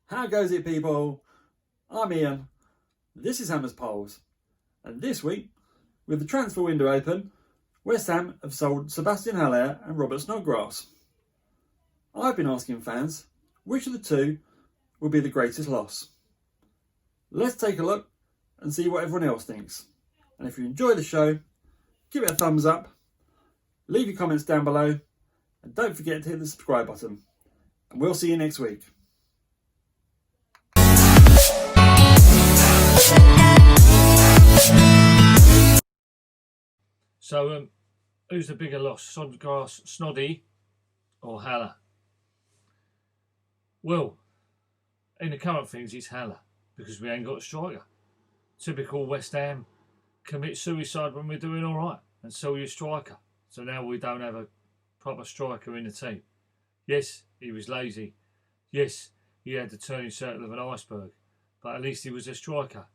How goes it, people? I'm Ian. This is Hammer's Polls. And this week, with the transfer window open, West Ham have sold Sebastian Haller and Robert Snodgrass. I've been asking fans which of the two will be the greatest loss. Let's take a look and see what everyone else thinks. And if you enjoy the show, give it a thumbs up, leave your comments down below, and don't forget to hit the subscribe button. And we'll see you next week. So, who's the bigger loss, Snodgrass, Snoddy, or Haller? Well, in the current things, it's Haller, because we ain't got a striker. Typical West Ham, commit suicide when we're doing all right, and sell your striker. So now we don't have a proper striker in the team. Yes, he was lazy. Yes, he had the turning circle of an iceberg, but at least he was a striker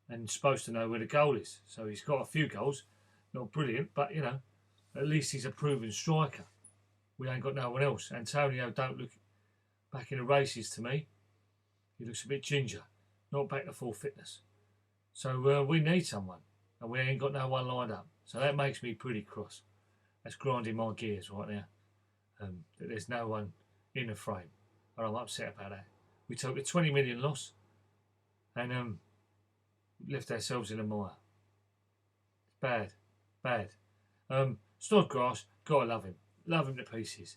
and supposed to know where the goal is. So he's got a few goals. Not brilliant, but, you know, at least he's a proven striker. We ain't got no one else. Antonio don't look back in the races to me. He looks a bit ginger, not back to full fitness. So we need someone, and we ain't got no one lined up. So that makes me pretty cross. That's grinding my gears right now. That there's no one in the frame, and I'm upset about that. We took a 20 million loss, and left ourselves in a mire. Bad. Snodgrass, gotta love him to pieces.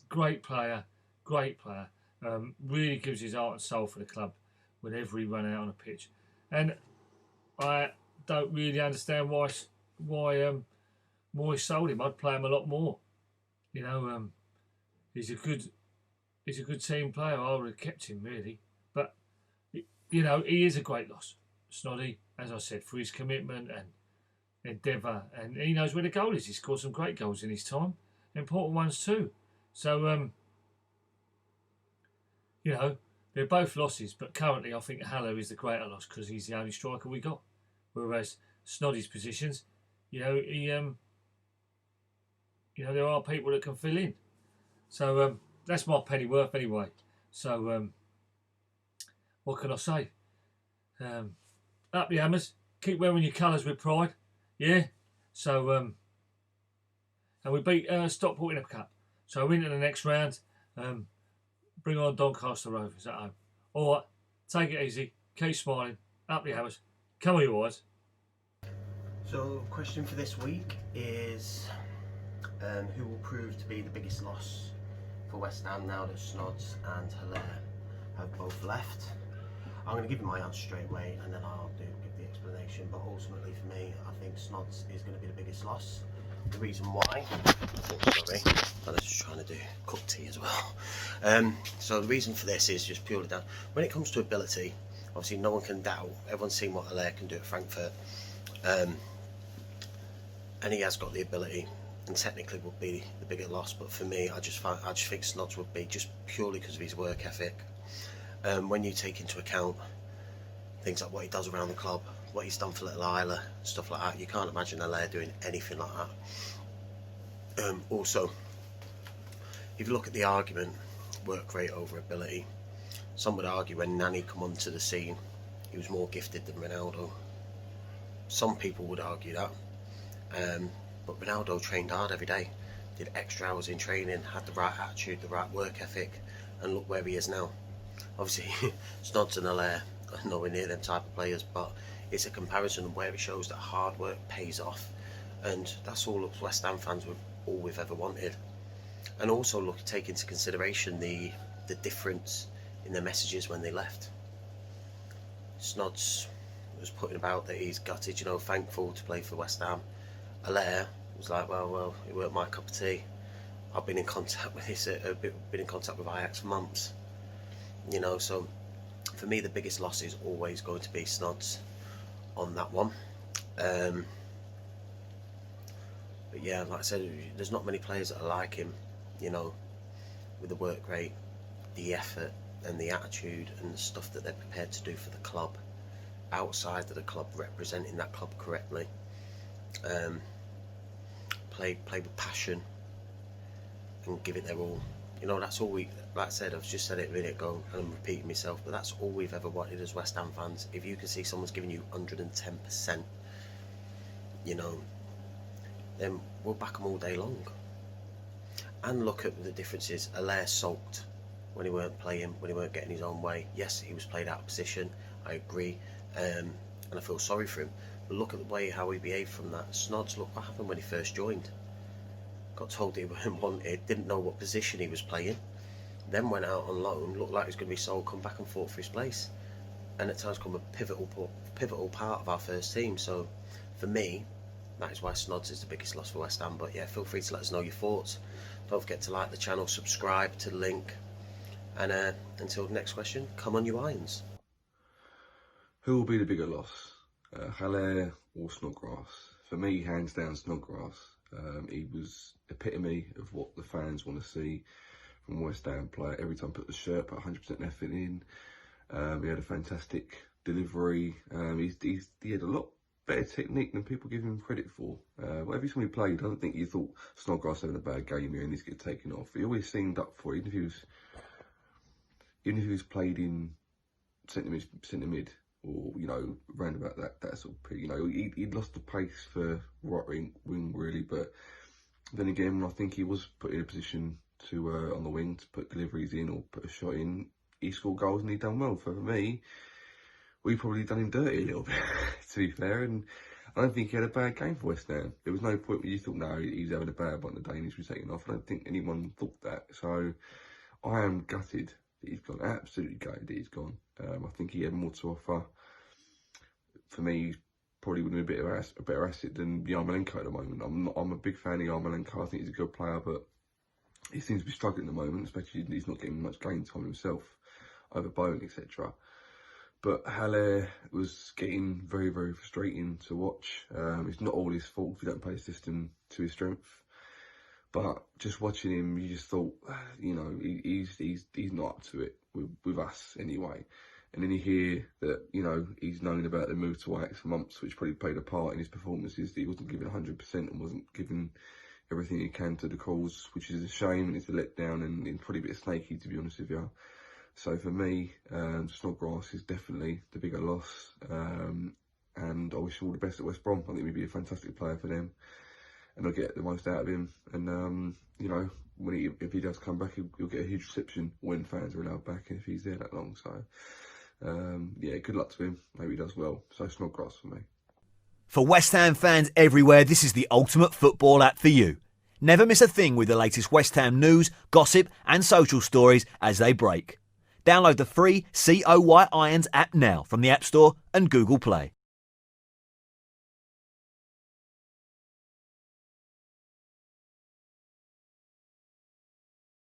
Great player. Really gives his heart and soul for the club whenever he run out on a pitch. And I don't really understand why Moyes sold him. I'd play him a lot more. You know, he's a good team player. I would have kept him really, but you know, he is a great loss. Snoddy, as I said, for his commitment and endeavour, and he knows where the goal is. He scored some great goals in his time, important ones too. So you know, they're both losses, but currently I think Haller is the greater loss because he's the only striker we got. Whereas Snoddy's positions, you know, there are people that can fill in. So that's my penny worth anyway. So what can I say? Up the Hammers, keep wearing your colours with pride. Yeah, so and we beat Stockport in a cup. So we're into the next round. Bring on Doncaster Rovers at home. All right, take it easy. Keep smiling. Up the Hammers. Come on, you boys. So, question for this week is who will prove to be the biggest loss for West Ham now that Snods and Haller have both left? I'm going to give you my answer straight away and then I'll give the explanation, but ultimately for me I think Snods is going to be the biggest loss. The reason why, I was just trying to do cup tea as well. So the reason for this is just purely down, when it comes to ability, obviously no one can doubt, everyone's seen what Haller can do at Frankfurt, and he has got the ability and technically would be the bigger loss, but for me I just think Snods would be, just purely because of his work ethic. When you take into account things like what he does around the club, what he's done for little Isla, stuff like that, you can't imagine Haller doing anything like that. Also, if you look at the argument, work rate over ability, some would argue when Nani come onto the scene, he was more gifted than Ronaldo. Some people would argue that, but Ronaldo trained hard every day, did extra hours in training, had the right attitude, the right work ethic, and look where he is now. Obviously, Snods and Haller are nowhere near them type of players, but it's a comparison where it shows that hard work pays off, and that's all us West Ham fans all we've ever wanted. And also take into consideration the difference in their messages when they left. Snods was putting about that he's gutted, you know, thankful to play for West Ham. Haller was like, well, it weren't my cup of tea. I've been in contact with Ajax for months. You know, so for me the biggest loss is always going to be Snods on that one. But yeah, like I said, there's not many players that are like him, you know, with the work rate, the effort and the attitude and the stuff that they're prepared to do for the club, outside of the club, representing that club correctly. Play with passion and give it their all. You know, that's all we, like I said, I've just said it a minute ago and I'm repeating myself, but that's all we've ever wanted as West Ham fans. If you can see someone's giving you 110%, you know, then we'll back them all day long. And look at the differences. Allaire sulked when he weren't playing, when he weren't getting his own way. Yes, he was played out of position, I agree, and I feel sorry for him. But look at the way how he behaved from that. Snods, look what happened when he first joined. Got told that he wasn't wanted, didn't know what position he was playing, then went out on loan, looked like he was going to be sold, come back and fought for his place, and at times become a pivotal part of our first team. So for me, that is why Snods is the biggest loss for West Ham. But yeah, feel free to let us know your thoughts. Don't forget to like the channel, subscribe to the link, and until the next question, come on you irons. Who will be the bigger loss, Haller or Snodgrass? For me, hands down, Snodgrass. He was epitome of what the fans want to see from a West Ham player. Every time he put the shirt, put 100% effort in. He had a fantastic delivery. He had a lot better technique than people give him credit for. Every time he played, I don't think you thought Snodgrass having a bad game here and he's getting taken off. He always seemed up for it, even if he was played in centre mid. Or, you know, round about that sort of, you know, he'd lost the pace for right wing really, but then again, I think he was put in a position to, on the wing, to put deliveries in or put a shot in. He scored goals and he done well. For me, we probably done him dirty a little bit, to be fair, and I don't think he had a bad game for West Ham. There was no point where you thought, no, he's having a bad one, the Danish was taken off. I don't think anyone thought that, so I am gutted that he's gone, absolutely gutted that he's gone. I think he had more to offer. For me, he's probably would have been a better asset than Yarmolenko at the moment. I'm a big fan of Yarmolenko. I think he's a good player, but he seems to be struggling at the moment, especially he's not getting much game time himself over Bowen, etc. But Haller was getting very, very frustrating to watch. It's not all his fault if you don't play the system to his strength. But just watching him, you just thought, you know, he's not up to it with us anyway. And then you hear that, you know, he's known about the move to Ajax for months, which probably played a part in his performances, that he wasn't giving 100% and wasn't giving everything he can to the cause, which is a shame and it's a letdown and probably a bit snaky, to be honest with you. So for me, Snodgrass is definitely the bigger loss. And I wish him all the best at West Brom. I think he'd be a fantastic player for them. And I'll get the most out of him. And, you know, if he does come back, he'll get a huge reception when fans are allowed back and if he's there that long. So, yeah, good luck to him. Maybe he does well. So Snodgrass for me. For West Ham fans everywhere, this is the ultimate football app for you. Never miss a thing with the latest West Ham news, gossip and social stories as they break. Download the free COY Irons app now from the App Store and Google Play.